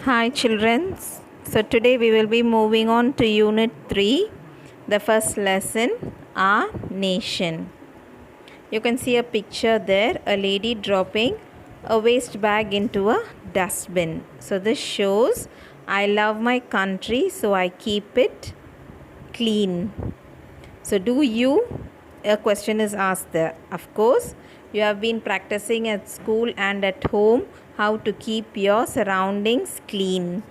Hi children. So today we will be moving on to unit 3, the first lesson, our nation. You can see a picture there, a lady dropping a waste bag into a dustbin. So this shows I love my country, so I keep it clean. So do you? A question is asked there. Of course, you have been practicing at school and at home how to keep your surroundings clean.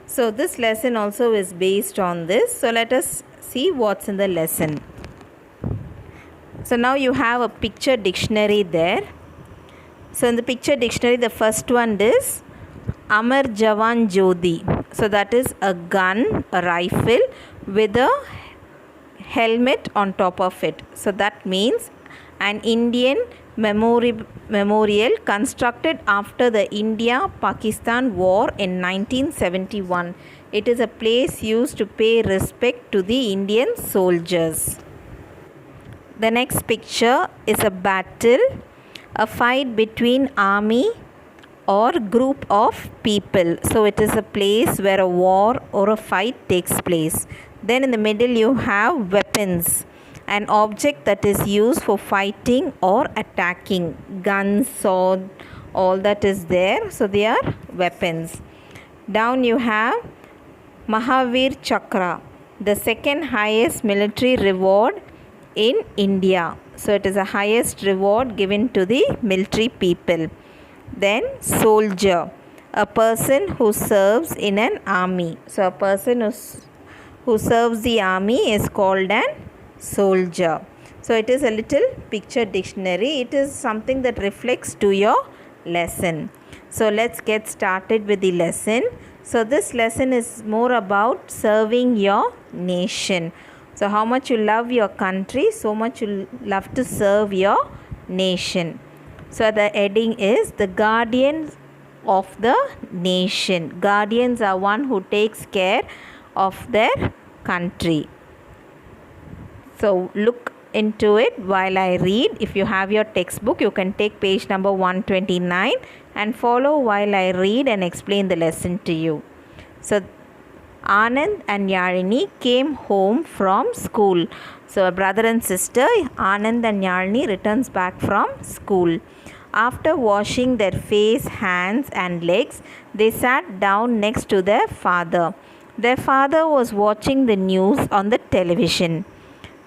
So this lesson also is based on this. So let us see what's in the lesson. So now you have a picture dictionary there. So in the picture dictionary, the first one is Amar Jawan Jyoti. So that is a gun, a rifle with a helmet on top of it. So that means an Indian memorial constructed after the India-Pakistan war in 1971. It is a place used to pay respect to the Indian soldiers. The next picture is a battle, a fight between army or group of people. So it is a place where a war or a fight takes place. Then in the middle you have weapons, an object that is used for fighting or attacking. Guns, sword, all that is there. So they are weapons. Down you have Mahavir Chakra, the second highest military reward in India. So it is the highest reward given to the military people. Then soldier, a person who serves in an army. So a person who serves the army is called an soldier. So it is a little picture dictionary. It is something that reflects to your lesson. So let's get started with the lesson. So this lesson is more about serving your nation. So how much you love your country, so much you love to serve your nation. So the heading is the guardians of the nation. Guardians are one who takes care of their country. So look into it while I read. If you have your textbook, you can take page number 129 and follow while I read and explain the lesson to you. So Anand and Yalini came home from school. So a brother and sister, Anand and Yalini, returns back from school. After washing their face, hands and legs, they sat down next to their father. Their father was watching the news on the television.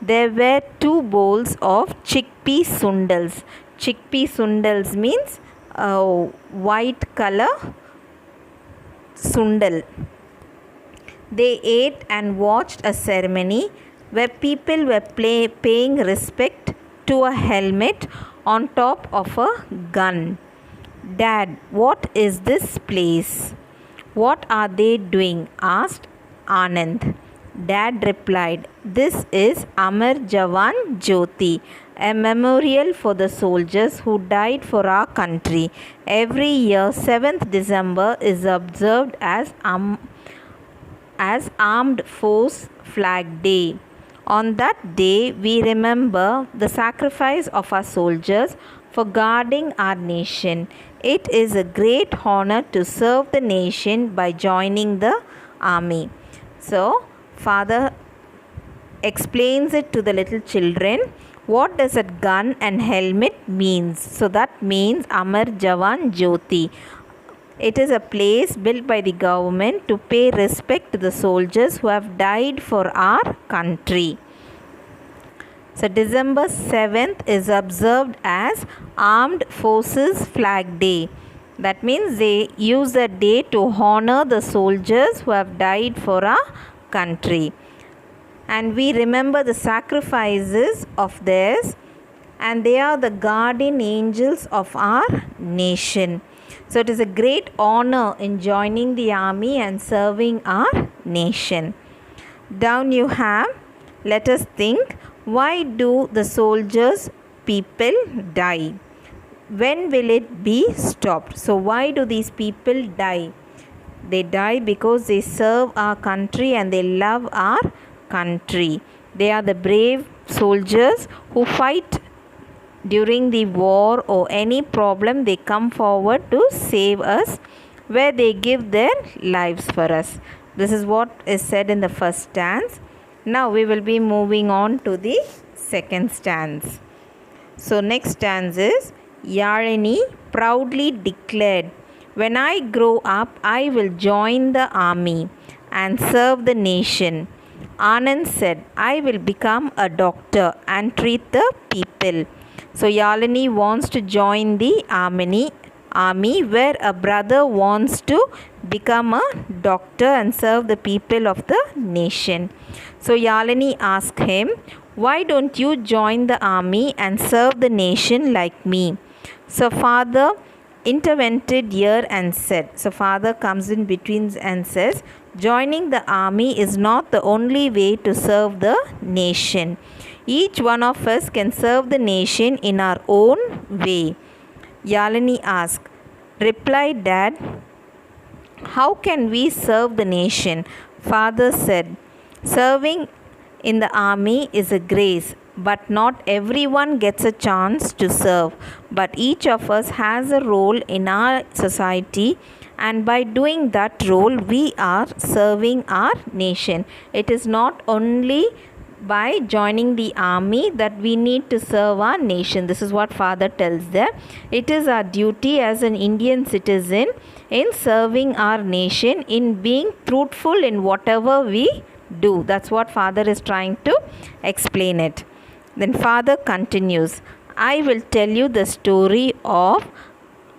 There were 2 bowls of chickpea sundals. Chickpea sundals means white color sundal. They ate and watched a ceremony where people were paying respect to a helmet on top of a gun. Dad, what is this place? What are they doing? Asked Anand. Dad replied, this is Amar Jawan Jyoti, a memorial for the soldiers who died for our country. Every year, 7th December is observed as Armed Force Flag Day. On that day, we remember the sacrifice of our soldiers for guarding our nation. It is a great honor to serve the nation by joining the army. So, father explains it to the little children. What does that gun and helmet means? So that means Amar Jawan Jyoti. It is a place built by the government to pay respect to the soldiers who have died for our country. So December 7th is observed as Armed Forces Flag Day. That means they use the day to honor the soldiers who have died for our country. And we remember the sacrifices of theirs, and they are the guardian angels of our nation. So it is a great honor in joining the army and serving our nation. Down you have, let us think, why do the soldiers people die? When will it be stopped? So why do these people die? They die because they serve our country and they love our country. They are the brave soldiers who fight during the war or any problem. They come forward to save us where they give their lives for us. This is what is said in the first stanza. Now we will be moving on to the second stanza. So next stanza is Yalini proudly declared, "When I grow up, I will join the army and serve the nation." Anand said, "I will become a doctor and treat the people." So Yalini wants to join the army where a brother wants to become a doctor and serve the people of the nation. So Yalini asked him, "Why don't you join the army and serve the nation like me?" So father intervened here and said, so father comes in between and says, joining the army is not the only way to serve the nation. Each one of us can serve the nation in our own way. Yalini asked, replied, Dad, how can we serve the nation? Father said, serving in the army is a grace, but not everyone gets a chance to serve. But each of us has a role in our society, and by doing that role, we are serving our nation. It is not only by joining the army that we need to serve our nation. This is what father tells them. It is our duty as an Indian citizen in serving our nation, in being truthful in whatever we do. That's what father is trying to explain it. Then father continues, I will tell you the story of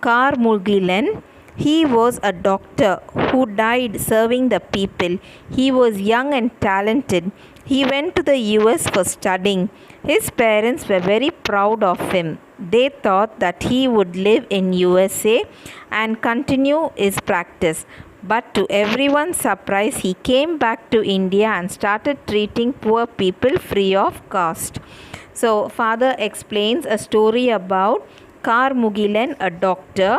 Karmugilan. He was a doctor who died serving the people. He was young and talented. He went to the US for studying. His parents were very proud of him. They thought that he would live in USA and continue his practice. But to everyone's surprise, he came back to India and started treating poor people free of cost. So father explains a story about Karmugilan, a doctor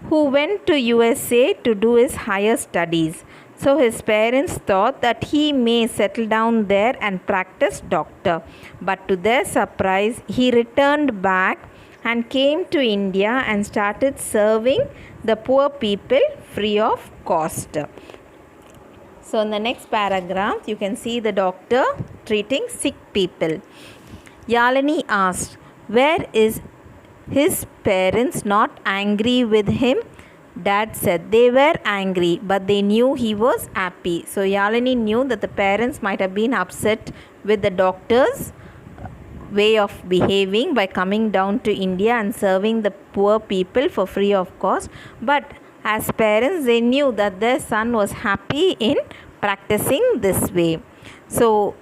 who went to USA to do his higher studies. So his parents thought that he may settle down there and practice doctor. But to their surprise, he returned back and came to India and started serving the poor people free of cost. So in the next paragraph, you can see the doctor treating sick people. Yalini asked, where is his parents not angry with him? Dad said they were angry, but they knew he was happy. So Yalini knew that the parents might have been upset with the doctor's way of behaving by coming down to India and serving the poor people for free of cost. But as parents, they knew that their son was happy in practicing this way. So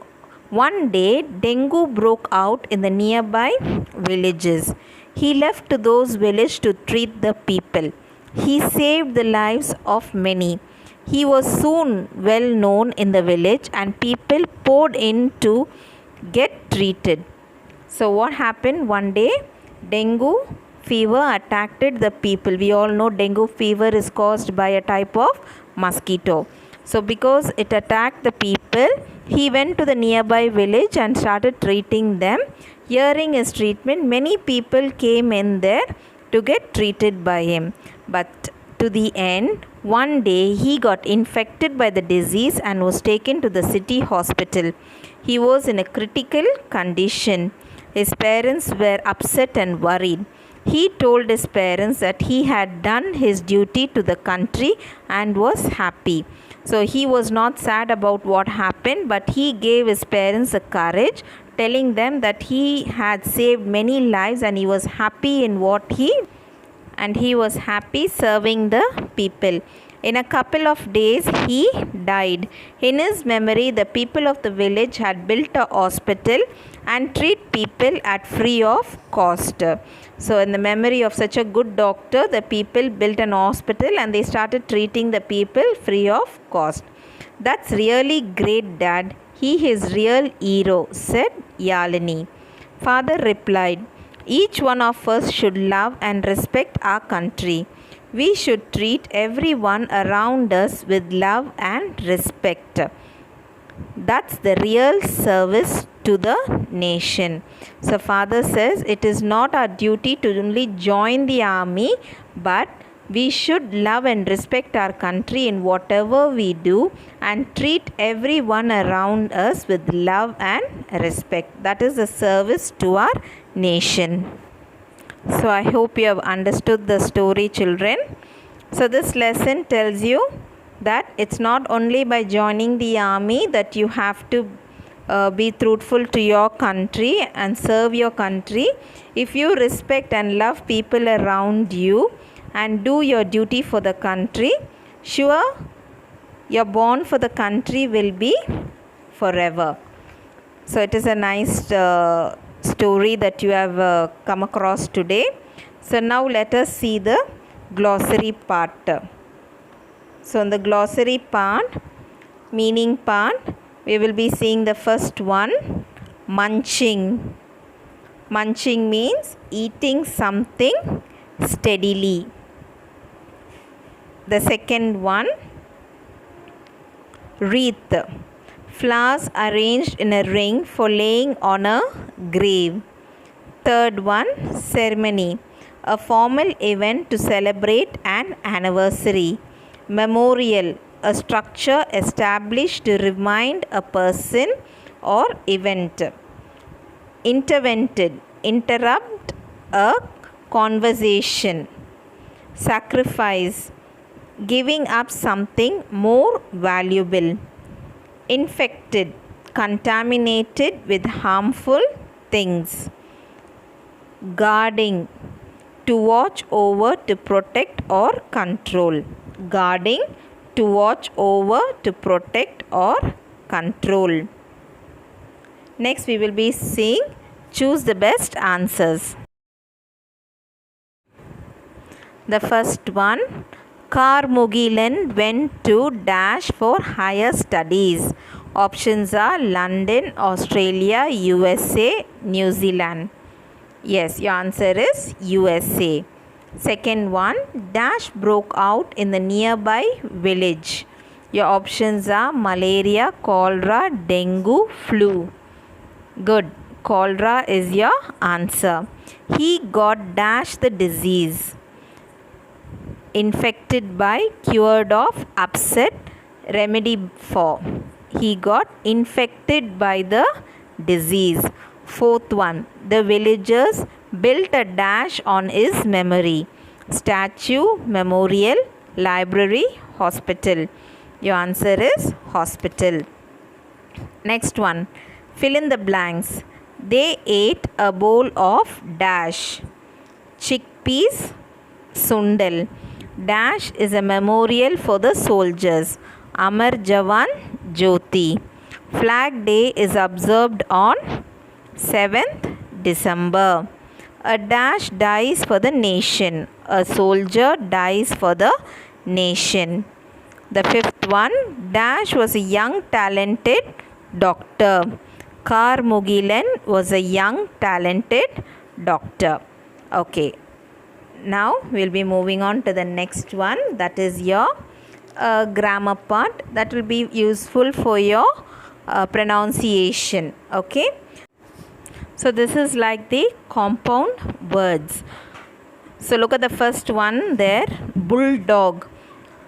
one day, dengue broke out in the nearby villages. He left to those villages to treat the people. He saved the lives of many. He was soon well known in the village and people poured in to get treated. So what happened one day? Dengue fever attacked the people. We all know dengue fever is caused by a type of mosquito. So because it attacked the people, he went to the nearby village and started treating them. Hearing his treatment, many people came in there to get treated by him. But to the end, one day he got infected by the disease and was taken to the city hospital. He was in a critical condition. His parents were upset and worried. He told his parents that he had done his duty to the country and was happy. So he was not sad about what happened, but he gave his parents the courage, telling them that he had saved many lives and he was happy in what he was happy serving the people. In a couple of days, he died. In his memory, the people of the village had built a hospital and treat people at free of cost. So in the memory of such a good doctor, the people built an hospital and they started treating the people free of cost. That's really great, Dad. He is real hero, said Yalini. Father replied, each one of us should love and respect our country. We should treat everyone around us with love and respect. That's the real service to the nation. So father says it is not our duty to only join the army, but We should love and respect our country in whatever we do and treat everyone around us with love and respect. That is a service to our nation. So I hope you have understood the story, children. So this lesson tells you that it's not only by joining the army that you have to be truthful to your country and serve your country. If you respect and love people around you and do your duty for the country, sure, your bond for the country will be forever. So it is a nice story that you have come across today. So now let us see the glossary part. So in the glossary part, meaning part, we will be seeing the first one, munching. Munching means eating something steadily. The second one, wreath. Flowers arranged in a ring for laying on a grave. Third one, ceremony. A formal event to celebrate an anniversary. Memorial. A structure established to remind a person or event. Intervented. Interrupt a conversation. Sacrifice. Giving up something more valuable. Infected. Contaminated with harmful things. Guarding. To watch over, to protect or control. Guarding, to watch over, to protect or control. Next we will be seeing choose the best answers. The first one, Carmugilan went to dash for higher studies. Options are London, Australia, USA, New Zealand. Yes, your answer is USA. Second one, dash broke out in the nearby village. Your options are malaria, cholera, dengue, flu. Good. Cholera is your answer. He got dash the disease. Infected by, cured of, upset, remedy for. He got infected by the disease. Fourth one, the villagers built a dash on his memory. Statue, memorial, library, hospital. Your answer is hospital. Next one, fill in the blanks. They ate a bowl of dash. Chickpeas, sundal. Dash is a memorial for the soldiers. Amar Jawan Jyoti. Flag Day is observed on 7th December. A dash dies for the nation. A soldier dies for the nation. The fifth one, dash was a young talented doctor. Carmugilan was a young talented doctor. Okay. Now we will be moving on to the next one. That is your grammar part. That will be useful for your pronunciation. Okay. So this is like the compound words. So look at the first one there, bulldog.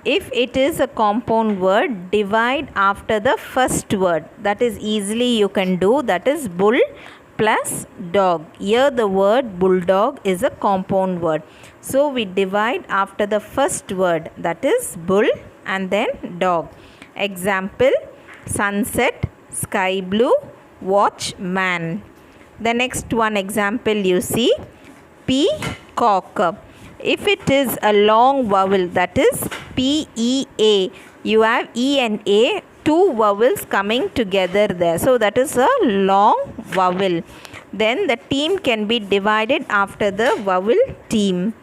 If it is a compound word, divide after the first word. That is easily you can do. That is bull plus dog. Here the word bulldog is a compound word. So we divide after the first word. That is bull and then dog. Example, sunset, sky blue, watchman. The next one example you see, peacock. If it is a long vowel, that is P-E-A, you have E and A, two vowels coming together there. So that is a long vowel. Then the team can be divided after the vowel team.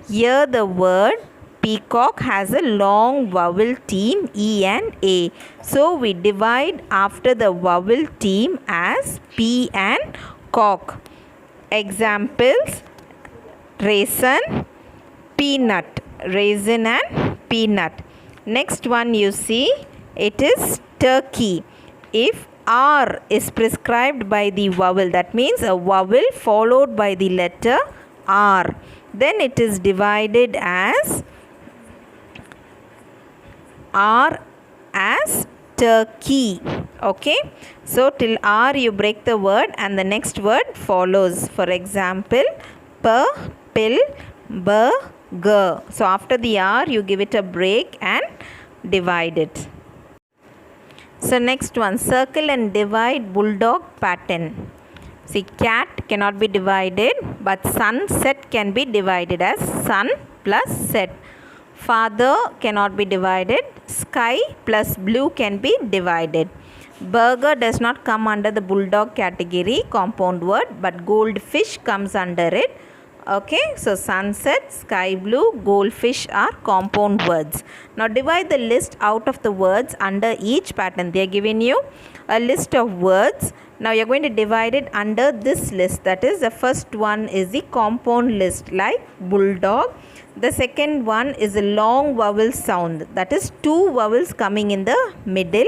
Here the word peacock has a long vowel team E and A. So we divide after the vowel team as P and cock. Examples, raisin, peanut. Raisin and peanut. Next one you see, it is turkey. If R is prescribed by the vowel, that means a vowel followed by the letter R, then it is divided as R as turkey. Okay, so till R you break the word and the next word follows. For example, pill, burger. So after the R you give it a break and divide it. So next one, circle and divide bulldog pattern. See, cat cannot be divided, but sunset can be divided as sun plus set. Father cannot be divided. Sky plus blue can be divided. Burger does not come under the bulldog category, compound word, but goldfish comes under it. Okay, so sunset, sky blue, goldfish are compound words. Now divide the list out of the words under each pattern. They are giving you a list of words. Now you are going to divide it under this list. That is, the first one is the compound list like bulldog. The second one is a long vowel sound. That is, two vowels coming in the middle.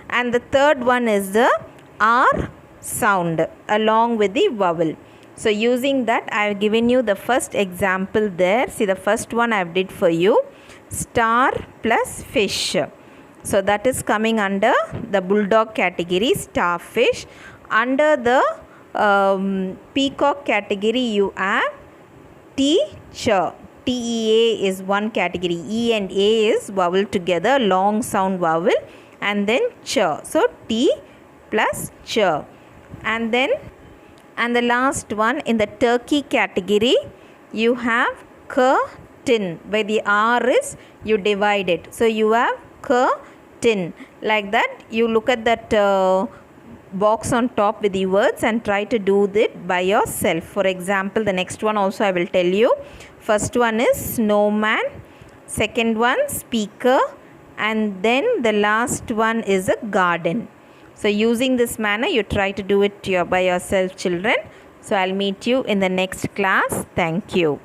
And the third one is the R sound along with the vowel. So using that, I have given you the first example there. See, the first one I have did for you. Star plus fish. So that is coming under the bulldog category, starfish. Under the peacock category, you have teacher. TEA is one category. E and A is vowel together, long sound vowel. And then ch. So T plus ch. And the last one in the turkey category, you have curtain. Where the R is, you divide it. So you have curtain. Like that, you look at that box on top with the words and try to do it by yourself. For example, the next one also I will tell you. First one is snowman. Second one, speaker. And then the last one is a garden. So using this manner, you try to do it by yourself, children. So I'll meet you in the next class. Thank you.